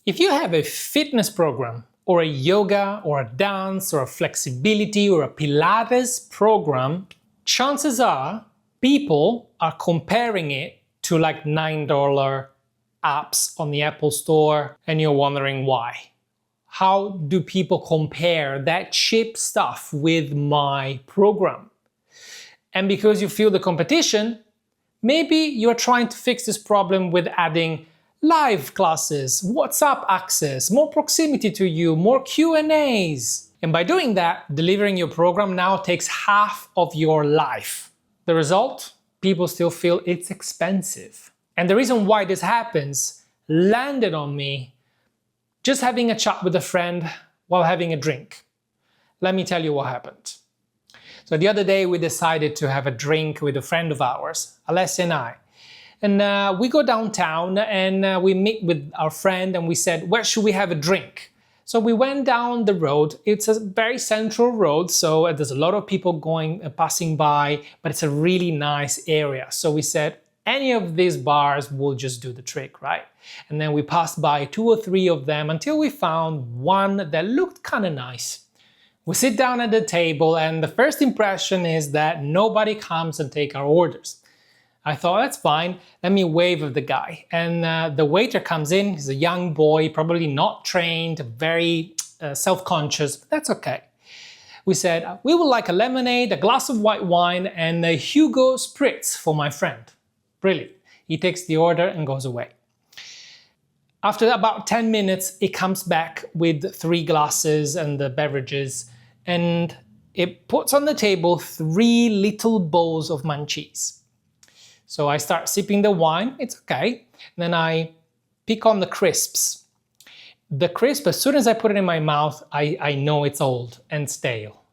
If you have a fitness program, or a yoga, or a dance, or a flexibility, or a Pilates program, chances are people are comparing it to like $9 apps on the Apple Store, and you're wondering why. How do people compare that cheap stuff with my program? And because you feel the competition, maybe you're trying to fix this problem with adding live classes, WhatsApp access, more proximity to you, more Q&As. And by doing that, delivering your program now takes half of your life. The result? People still feel it's expensive. And the reason why this happens landed on me just having a chat with a friend while having a drink. Let me tell you what happened. So the other day we decided to have a drink with a friend of ours, Alessia and I. And we go downtown and we meet with our friend and we said, where should we have a drink? So we went down the road. It's a very central road, so there's a lot of people passing by, but it's a really nice area. So we said, any of these bars will just do the trick, right? And then we passed by 2 or 3 of them until we found one that looked kind of nice. We sit down at the table and the first impression is that nobody comes and take our orders. I thought, that's fine, let me wave at the guy. And the waiter comes in, he's a young boy, probably not trained, very self-conscious, but that's okay. We said, we would like a lemonade, a glass of white wine, and a Hugo Spritz for my friend. Brilliant. He takes the order and goes away. After about 10 minutes, he comes back with 3 glasses and the beverages, and it puts on the table 3 little bowls of munchies. So I start sipping the wine, it's okay. Then I pick on the crisps. The crisp, as soon as I put it in my mouth, I know it's old and stale.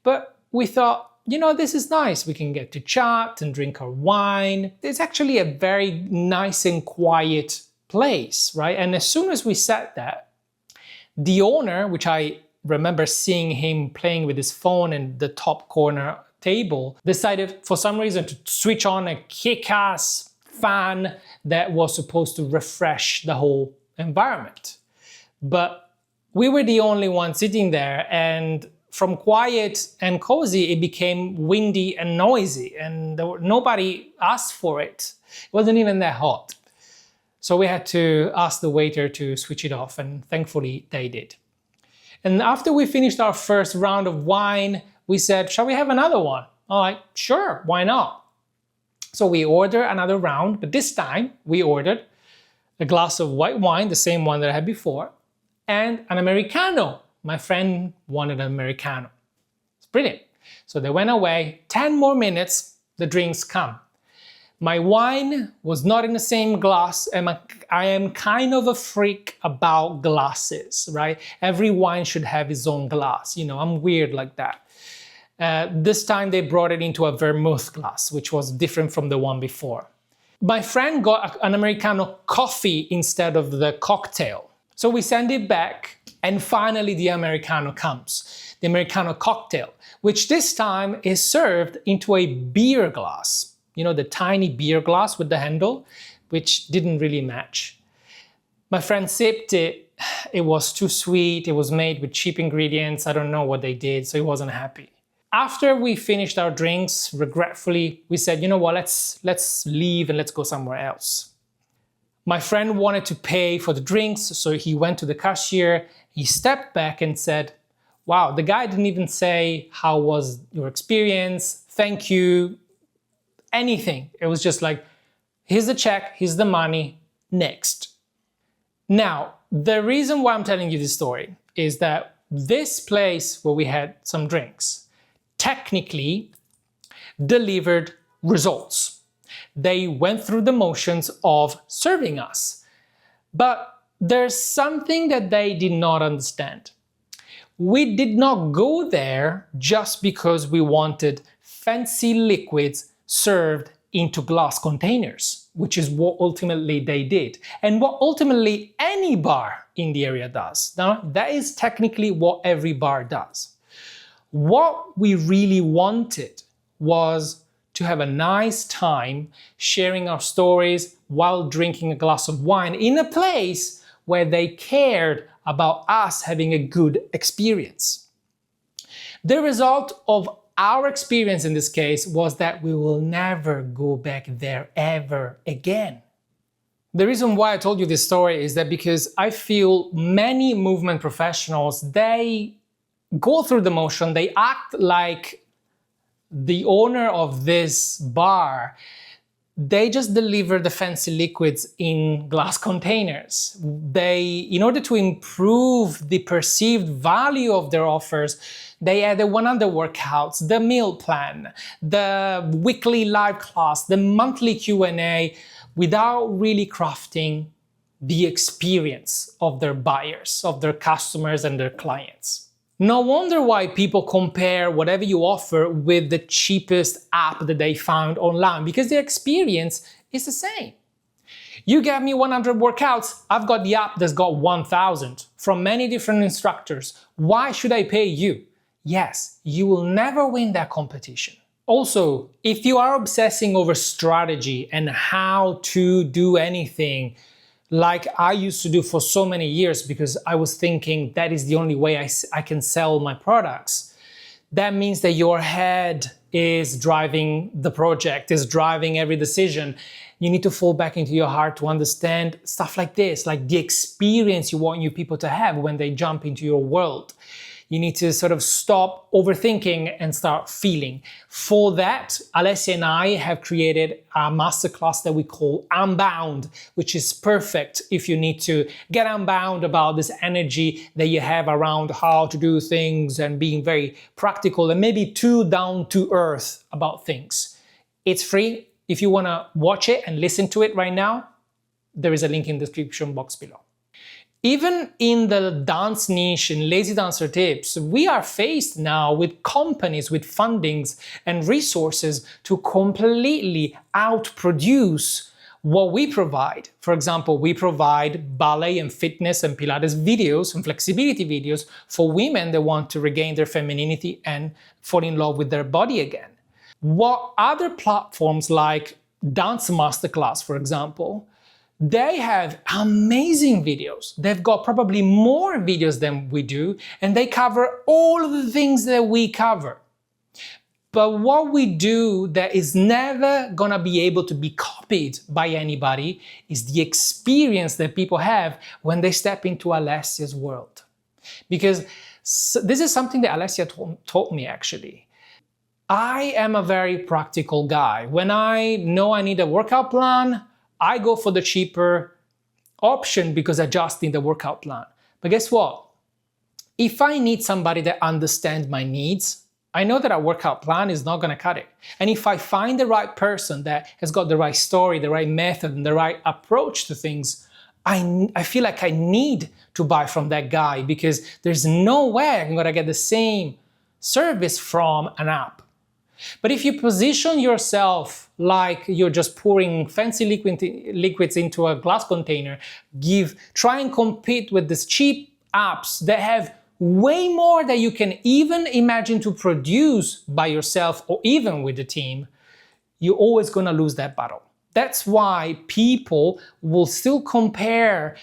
But we thought, you know, this is nice. We can get to chat and drink our wine. It's actually a very nice and quiet place, right? And as soon as we sat there, the owner, which I remember seeing him playing with his phone in the top corner table, decided for some reason to switch on a kick-ass fan that was supposed to refresh the whole environment. But we were the only ones sitting there, and from quiet and cozy, it became windy and noisy, and nobody asked for it. It wasn't even that hot. So we had to ask the waiter to switch it off, and thankfully they did. And after we finished our first round of wine, we said, shall we have another one? I'm like, sure, why not? So we ordered another round, but this time we ordered a glass of white wine, the same one that I had before, and an Americano. My friend wanted an Americano. It's brilliant. So they went away, 10 more minutes, the drinks come. My wine was not in the same glass, and I am kind of a freak about glasses, right? Every wine should have its own glass. You know, I'm weird like that. This time they brought it into a vermouth glass, which was different from the one before. My friend got an Americano coffee instead of the cocktail. So we send it back, and finally the Americano comes. The Americano cocktail, which this time is served into a beer glass. You know, the tiny beer glass with the handle, which didn't really match. My friend sipped it. It was too sweet. It was made with cheap ingredients. I don't know what they did, so he wasn't happy. After we finished our drinks, regretfully, we said, you know what, let's leave and let's go somewhere else. My friend wanted to pay for the drinks, so he went to the cashier. He stepped back and said, wow, the guy didn't even say, how was your experience? Thank you. Anything. It was just like, here's the check, here's the money, next. Now, the reason why I'm telling you this story is that this place where we had some drinks technically delivered results. They went through the motions of serving us. But there's something that they did not understand. We did not go there just because we wanted fancy liquids served into glass containers, which is what ultimately they did, and what ultimately any bar in the area does. Now, that is technically what every bar does. What we really wanted was to have a nice time sharing our stories while drinking a glass of wine in a place where they cared about us having a good experience. The result of our experience in this case was that we will never go back there ever again. The reason why I told you this story is that because I feel many movement professionals, they go through the motion, they act like the owner of this bar. They just deliver the fancy liquids in glass containers. In order to improve the perceived value of their offers, they add the 100 workouts, the meal plan, the weekly live class, the monthly Q&A, without really crafting the experience of their buyers, of their customers and their clients. No wonder why people compare whatever you offer with the cheapest app that they found online, because the experience is the same. You gave me 100 workouts, I've got the app that's got 1,000 from many different instructors. Why should I pay you? Yes, you will never win that competition. Also, if you are obsessing over strategy and how to do anything, like I used to do for so many years because I was thinking that is the only way I can sell my products, that means that your head is driving the project, is driving every decision. You need to fall back into your heart to understand stuff like this, like the experience you want your people to have when they jump into your world. You need to sort of stop overthinking and start feeling. For that, Alessia and I have created a masterclass that we call Unbound, which is perfect if you need to get unbound about this energy that you have around how to do things and being very practical and maybe too down to earth about things. It's free. If you want to watch it and listen to it right now, there is a link in the description box below. Even in the dance niche and lazy dancer tips, we are faced now with companies with fundings and resources to completely outproduce what we provide. For example, we provide ballet and fitness and Pilates videos and flexibility videos for women that want to regain their femininity and fall in love with their body again. What other platforms like Dance Masterclass, for example, they have amazing videos. They've got probably more videos than we do, and they cover all of the things that we cover. But what we do that is never gonna be able to be copied by anybody is the experience that people have when they step into Alessia's world. Because this is something that Alessia taught me actually. I am a very practical guy. When I know I need a workout plan, I go for the cheaper option because I just need the workout plan. But guess what? If I need somebody that understands my needs, I know that a workout plan is not gonna cut it. And if I find the right person that has got the right story, the right method, and the right approach to things, I feel like I need to buy from that guy because there's no way I'm gonna get the same service from an app. But if you position yourself like you're just pouring fancy liquids into a glass container, try and compete with these cheap apps that have way more that you can even imagine to produce by yourself or even with the team, you're always gonna lose that battle. That's why people will still compare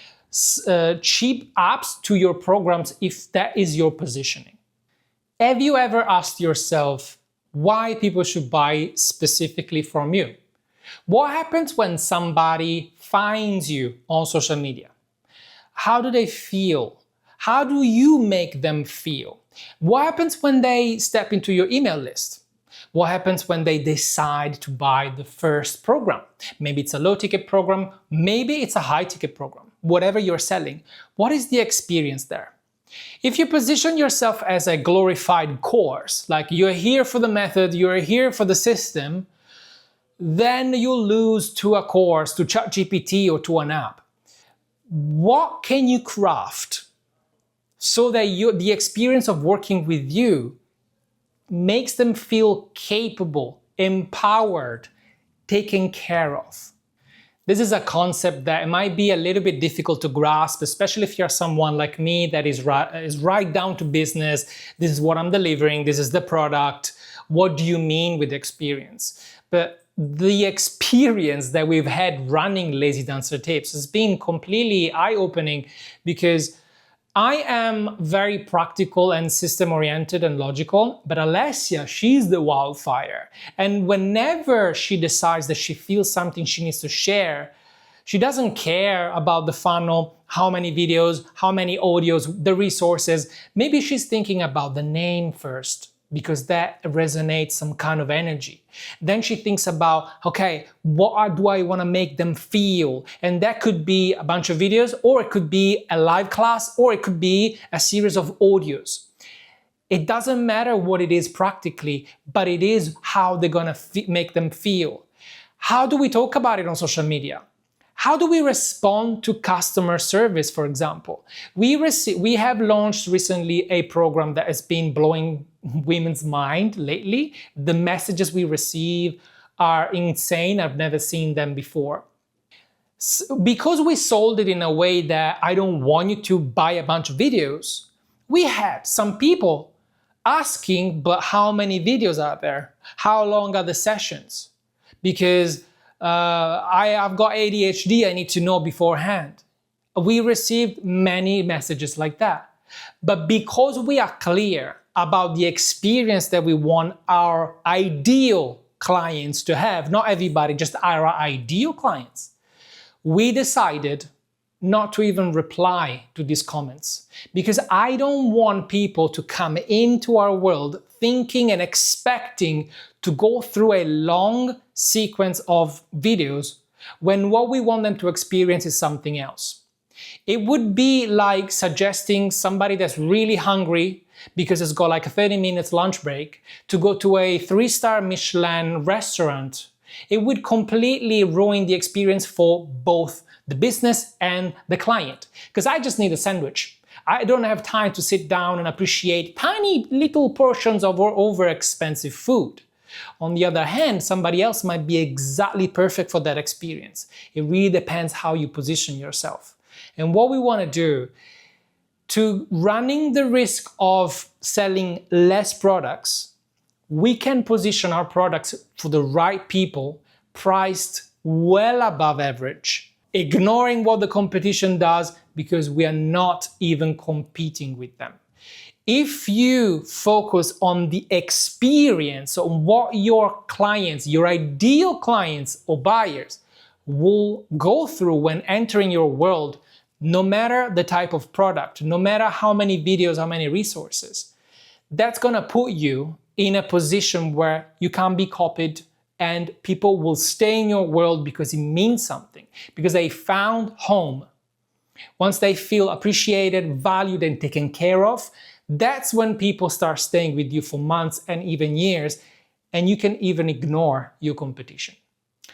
cheap apps to your programs if that is your positioning. Have you ever asked yourself why people should buy specifically from you? What happens when somebody finds you on social media? How do they feel? How do you make them feel? What happens when they step into your email list? What happens when they decide to buy the first program? Maybe it's a low ticket program, maybe it's a high ticket program. Whatever you're selling, what is the experience there? If you position yourself as a glorified course, like you're here for the method, you're here for the system, then you'll lose to a course, to ChatGPT or to an app. What can you craft so that the experience of working with you makes them feel capable, empowered, taken care of? This is a concept that might be a little bit difficult to grasp, especially if you're someone like me that is right down to business. This is what I'm delivering. This is the product. What do you mean with experience? But the experience that we've had running Lazy Dancer Tips has been completely eye-opening, because I am very practical and system-oriented and logical, but Alessia, she's the wildfire. And whenever she decides that she feels something she needs to share, she doesn't care about the funnel, how many videos, how many audios, the resources. Maybe she's thinking about the name first, because that resonates some kind of energy. Then she thinks about, okay, what do I want to make them feel? And that could be a bunch of videos, or it could be a live class, or it could be a series of audios. It doesn't matter what it is practically, but it is how they're going to make them feel. How do we talk about it on social media? How do we respond to customer service, for example? We have launched recently a program that has been blowing women's mind lately. The messages we receive are insane. I've never seen them before. Because we sold it in a way that I don't want you to buy a bunch of videos, we had some people asking, but how many videos are there? How long are the sessions? Because I've got ADHD, I need to know beforehand. We received many messages like that. But because we are clear about the experience that we want our ideal clients to have, not everybody, just our ideal clients, we decided not to even reply to these comments, because I don't want people to come into our world thinking and expecting to go through a long sequence of videos when what we want them to experience is something else. It would be like suggesting somebody that's really hungry because it's got like a 30 minutes lunch break to go to a 3-star Michelin restaurant. It would completely ruin the experience for both the business and the client, because I just need a sandwich. I don't have time to sit down and appreciate tiny little portions of over expensive food. On the other hand, somebody else might be exactly perfect for that experience. It really depends how you position yourself. And what we want to do, to running the risk of selling less products, we can position our products for the right people, priced well above average, ignoring what the competition does, because we are not even competing with them. If you focus on the experience, on what your clients, your ideal clients or buyers will go through when entering your world, no matter the type of product, no matter how many videos, how many resources, that's gonna put you in a position where you can't be copied, and people will stay in your world because it means something, because they found home. Once they feel appreciated, valued, and taken care of, that's when people start staying with you for months and even years, and you can even ignore your competition.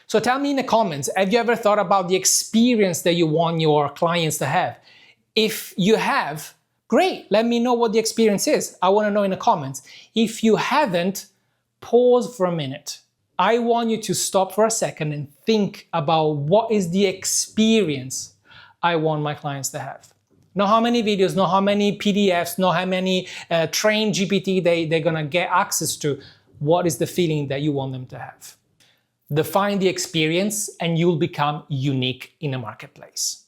So tell me in the comments, have you ever thought about the experience that you want your clients to have? If you have, great, let me know what the experience is. I want to know in the comments. If you haven't, pause for a minute. I want you to stop for a second and think about what is the experience I want my clients to have. Not how many videos, not how many PDFs, not how many trained GPT they're gonna get access to. What is the feeling that you want them to have? Define the experience and you'll become unique in the marketplace.